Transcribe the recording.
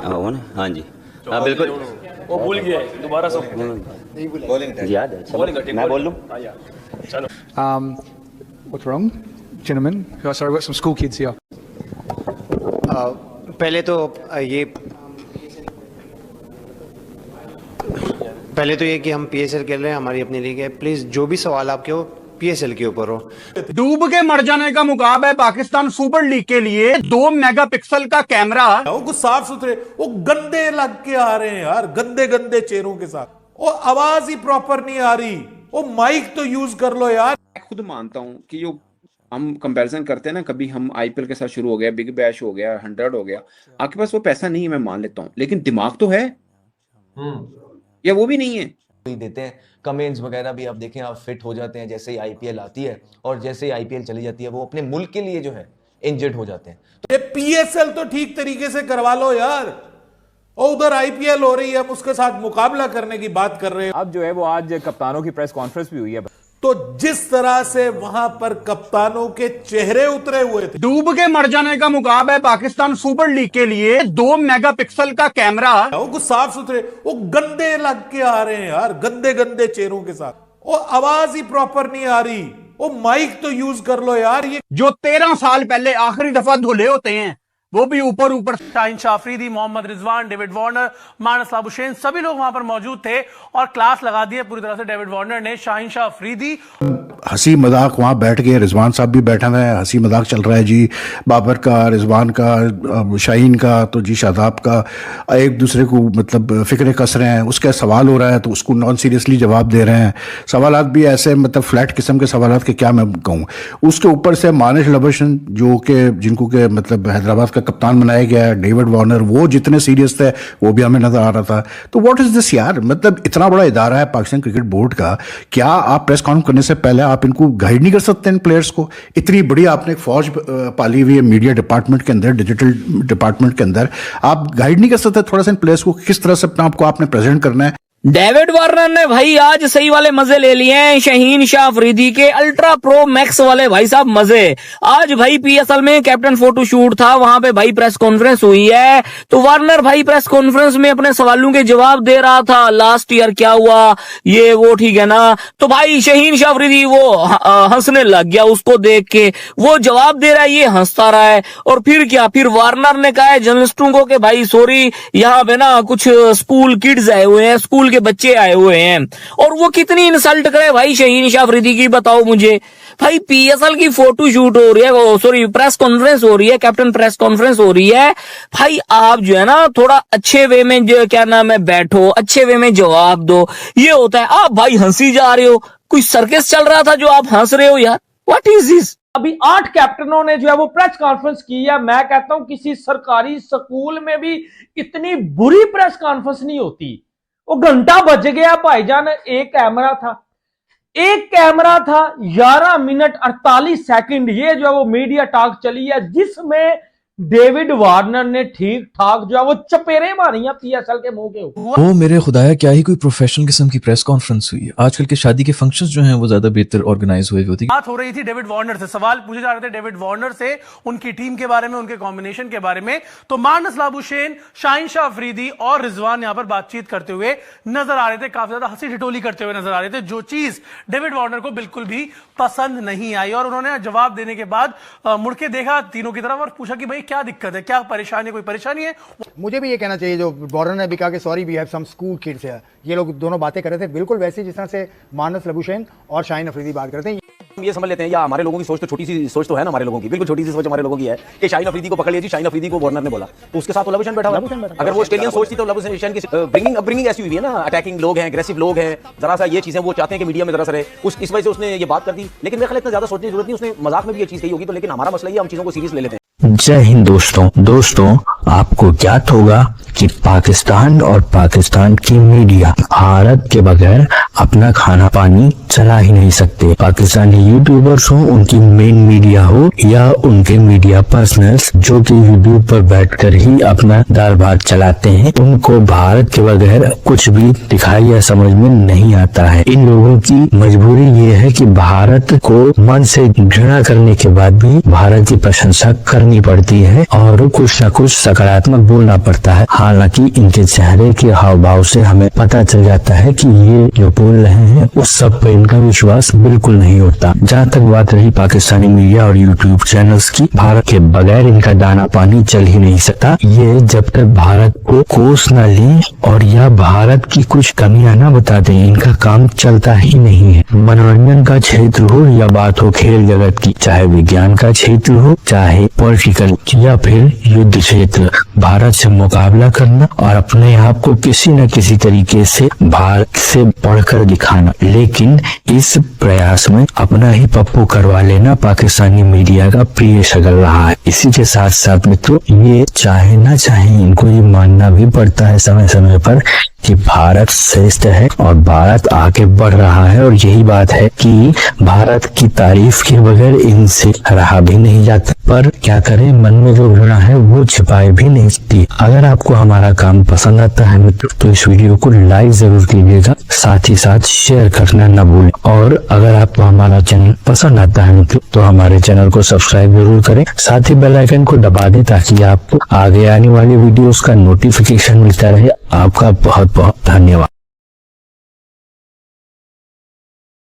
वो ना, हाँ जी, हाँ बिल्कुल। वो भूल गया है, दोबारा से याद है, मैं बोल लूँ। चलो। What's wrong, gentlemen? Oh, sorry, we've got some school kids here. पहले तो ये कि हम पीएसएल खेल रहे हैं, हमारी अपनी लीग है। प्लीज जो भी सवाल आपके हो पीएसएल के ऊपर हो। डूब के मर जाने का मुकाबला है पाकिस्तान सुपर लीग के लिए। 2 मेगापिक्सल का कैमरा, वो कुछ साफ सुथरे, वो गंदे लग के आ रहे हैं यार, गंदे गंदे चेहरों के साथ, वो आवाज ही प्रॉपर नहीं आ रही, वो माइक तो यूज कर लो यार। मैं खुद मानता हूं कि जो हम कंपैरिजन करते हैं ना, कभी हम आईपीएल के साथ शुरू हो गया, बिग बैश हो गया, 100 हो गया, आपके पास वो पैसा नहीं है, मैं मान लेता हूं, लेकिन दिमाग तो है या वो भी नहीं है। देते हैं कमेंट्स वगैरह भी, आप देखें आप फिट हो जाते हैं जैसे ही आईपीएल आती है, और जैसे ही आईपीएल चली जाती है वो अपने मुल्क के लिए जो है इंजर्ड हो जाते हैं। ये पीएसएल तो ठीक तरीके से करवा लो यार, और उधर आईपीएल हो रही है, हम उसके साथ मुकाबला करने की बात कर रहे हैं। अब जो है वो आज कप्तानों की प्रेस कॉन्फ्रेंस भी हुई है, तो जिस तरह से वहां पर कप्तानों के चेहरे उतरे हुए थे। डूब के मर जाने का मुकाबला है पाकिस्तान सुपर लीग के लिए। 2 मेगापिक्सल का कैमरा, वो कुछ साफ सुथरे, वो गंदे लग के आ रहे हैं यार, गंदे गंदे चेहरों के साथ, वो आवाज ही प्रॉपर नहीं आ रही, वो माइक तो यूज कर लो यार। ये जो 13 साल पहले आखिरी दफा धुले होते हैं, वो भी ऊपर ऊपर। Shaheen Shah Afridi, Mohammad Rizwan, David Warner, Marnus Labuschagne, सभी लोग वहां पर मौजूद थे और क्लास लगा दिए पूरी तरह से डेविड वार्नर ने। शाहीन शाह अफरीदी हंसी मजाक वहाँ बैठ गए, रिजवान साहब भी बैठा है, हंसी मजाक चल रहा है जी, बाबर का, रिजवान का, शाहीन का, तो जी शादाब का, एक दूसरे को मतलब फिक्रे कस रहे हैं, उसका सवाल हो रहा है तो उसको नॉन सीरियसली जवाब दे रहे हैं, सवालात भी ऐसे मतलब फ्लैट किस्म के सवालात के क्या मैं कहूँ। उसके ऊपर से मानिश लाबुशेन जो कि जिनको के मतलब हैदराबाद का कप्तान बनाया गया है, डेविड वार्नर, वो जितने सीरियस थे वो भी हमें नजर आ रहा था। तो व्हाट इज दिस यार, मतलब इतना बड़ा इदारा है पाकिस्तान क्रिकेट बोर्ड का, क्या आप प्रेस कॉन्फ्रेंस करने से पहले आप इनको गाइड नहीं कर सकते इन प्लेयर्स को? इतनी बड़ी आपने एक फौज पाली हुई है मीडिया डिपार्टमेंट के अंदर, डिजिटल डिपार्टमेंट के अंदर, आप गाइड नहीं कर सकते थोड़ा सा इन प्लेयर्स को किस तरह से अपने आपको आपने प्रेजेंट करना है? डेविड वार्नर ने भाई आज सही वाले मजे ले लिए हैं शाहीन शाह अफरीदी के, अल्ट्रा प्रो मैक्स वाले भाई साहब मजे। आज भाई पीएसएल में कैप्टन फोटो शूट था, वहां पे भाई प्रेस कॉन्फ्रेंस हुई है, तो वार्नर भाई प्रेस कॉन्फ्रेंस में अपने सवालों के जवाब दे रहा था, लास्ट ईयर क्या हुआ ये वो, ठीक है ना। तो भाई शाहीन शाह अफरीदी वो हंसने लग गया उसको देख के, वो जवाब दे रहा है, ये हंसता रहा है। और फिर क्या, फिर वार्नर ने कहा है जर्नलिस्टों को कि भाई सॉरी यहाँ पे ना कुछ स्कूल किड्स आए हुए हैं, स्कूल के बच्चे आए हुए हैं, और वो कितनी इंसल्ट करे भाई शाहीन शाह अफरीदी की, बताओ मुझे। भाई पीएसएल की फोटो शूट हो रही है, सॉरी प्रेस कॉन्फ्रेंस हो रही है, कैप्टन प्रेस कॉन्फ्रेंस हो रही है, भाई आप जो है ना थोड़ा अच्छे वे में जो क्या नाम है बैठो, अच्छे वे में जवाब दो। ये होता है आप भाई हंसी जा रहे हो, कोई सर्कस चल रहा था जो आप हंस रहे हो यार, व्हाट इज दिस। अभी 8 कैप्टनों ने जो है वो प्रेस कॉन्फ्रेंस की है। मैं कहता हूं किसी सरकारी स्कूल में भी इतनी बुरी प्रेस कॉन्फ्रेंस नहीं होती। वो घंटा बज गया भाईजान, एक कैमरा था 11 मिनट 48 सेकंड, ये जो है वो मीडिया टॉक चली है, जिसमें डेविड वार्नर ने ठीक ठाक जो है वो चपेरे मारी है पीएसएल के मुंह के ऊपर। ओ मेरे खुदाया, क्या ही कोई प्रोफेशनल किस्म की प्रेस कॉन्फ्रेंस हुई है। आजकल के शादी के फंक्शंस जो हैं वो ज्यादा बेहतर ऑर्गेनाइज हुए होती। बात हो रही थी डेविड वार्नर से, सवाल पूछे जा रहे थे डेविड वार्नर से, उनकी टीम के बारे में, उनके कॉम्बिनेशन के बारे में। तो मानस लाबुशेन, शाहीन शाह अफरीदी और रिजवान यहां पर बातचीत करते हुए नजर आ रहे थे, काफी ज्यादा हंसी ठिठोली करते हुए नजर आ रहे थे, जो चीज डेविड वार्नर को बिल्कुल भी पसंद नहीं आई। और उन्होंने जवाब देने के बाद मुड़ के देखा तीनों की तरफ और पूछा कि भाई क्या दिक्कत है, क्या परेशानी, कोई परेशानी है। मुझे भी ये कहना चाहिए, जो वार्नर ने भी कहा कि sorry we have some school kids है, ये लोग दोनों बातें कर रहे थे बिल्कुल वैसे जिस तरह से मानस लाबुशेन और शाहीन अफरीदी बात करते हैं। हम ये समझ लेते हैं, या हमारे लोगों की सोच तो छोटी सी सोच तो है ना, हमारे लोगों की बिल्कुल छोटी सी सोच हमारे लोगों की है कि शाहीन अफरीदी को पकड़ लिया जी, शाहीन अफरीदी को वार्नर ने बोला, तो उसके साथ तो लाबुशेन बैठा हुआ। अगर वो ऑस्ट्रेलियन सोच थी तो लाबुशेन की ब्रिंगिंग ऐसी हुई है ना, अटैकिंग लोग हैं, एग्रेसिव लोग हैं, जरा सा ये चीजें वो चाहते हैं कि मीडिया में जरा सा रहे, इस वजह से उसने ये बात कर दी। लेकिन मेरे ख्याल इतना ज्यादा सोचने की जरूरत नहीं, उसने मजाक में भी ये चीज कही होगी, तो लेकिन हमारा मसला ये हम चीजों को सीरियस ले लेते हैं। जय हिंद दोस्तों, आपको ज्ञात होगा कि पाकिस्तान और पाकिस्तान की मीडिया भारत के बगैर अपना खाना पानी चला ही नहीं सकते। पाकिस्तानी यूट्यूबर्स हो, उनकी मेन मीडिया हो या उनके मीडिया पर्सनल्स जो कि यूट्यूब पर बैठकर ही अपना दाल भात चलाते हैं, उनको भारत के बगैर कुछ भी दिखाई या समझ में नहीं आता है। इन लोगों की मजबूरी ये है कि भारत को मन से घृणा करने के बाद भी भारत की प्रशंसा करनी पड़ती है और कुछ न कुछ सकारात्मक बोलना पड़ता है। हालांकि इनके चेहरे के हाव भाव से हमें पता चल जाता है कि ये जो बोल रहे हैं उस सब पे इनका विश्वास बिल्कुल नहीं होता। जहाँ तक बात रही पाकिस्तानी मीडिया और यूट्यूब चैनल्स की, भारत के बगैर इनका दाना पानी चल ही नहीं सकता। ये जब तक भारत को कोस न ले और या भारत की कुछ कमियां न बता दें, इनका काम चलता ही नहीं है। मनोरंजन का क्षेत्र हो या बात हो खेल जगत की, चाहे विज्ञान का क्षेत्र हो, चाहे पॉलिटिकल या फिर युद्ध क्षेत्र, भारत से मुकाबला करना और अपने आप को किसी न किसी तरीके से भारत से बढ़कर दिखाना, लेकिन इस प्रयास में अपना ही पप्पू करवा लेना पाकिस्तानी मीडिया का प्रिय शगल रहा है। इसी के साथ साथ मित्रों, ये चाहे ना चाहे इनको ये मानना भी पड़ता है समय समय पर कि भारत श्रेष्ठ है और भारत आगे बढ़ रहा है, और यही बात है कि भारत की तारीफ के बगैर इनसे रहा भी नहीं जाता। पर क्या करें, मन में जो घृणा है वो छिपाए भी नहीं सकती। अगर आपको हमारा काम पसंद आता है मित्रों, तो इस वीडियो को लाइक जरूर कीजिएगा, साथ ही साथ शेयर करना न भूलें। और अगर आपको हमारा चैनल पसंद आता है मित्रों, तो हमारे चैनल को सब्सक्राइब जरूर करें, साथ ही बेल आइकन को दबा दें ताकि आपको आगे आने वाली वीडियोस का नोटिफिकेशन मिलता रहे। आपका बहुत बहुत धन्यवाद।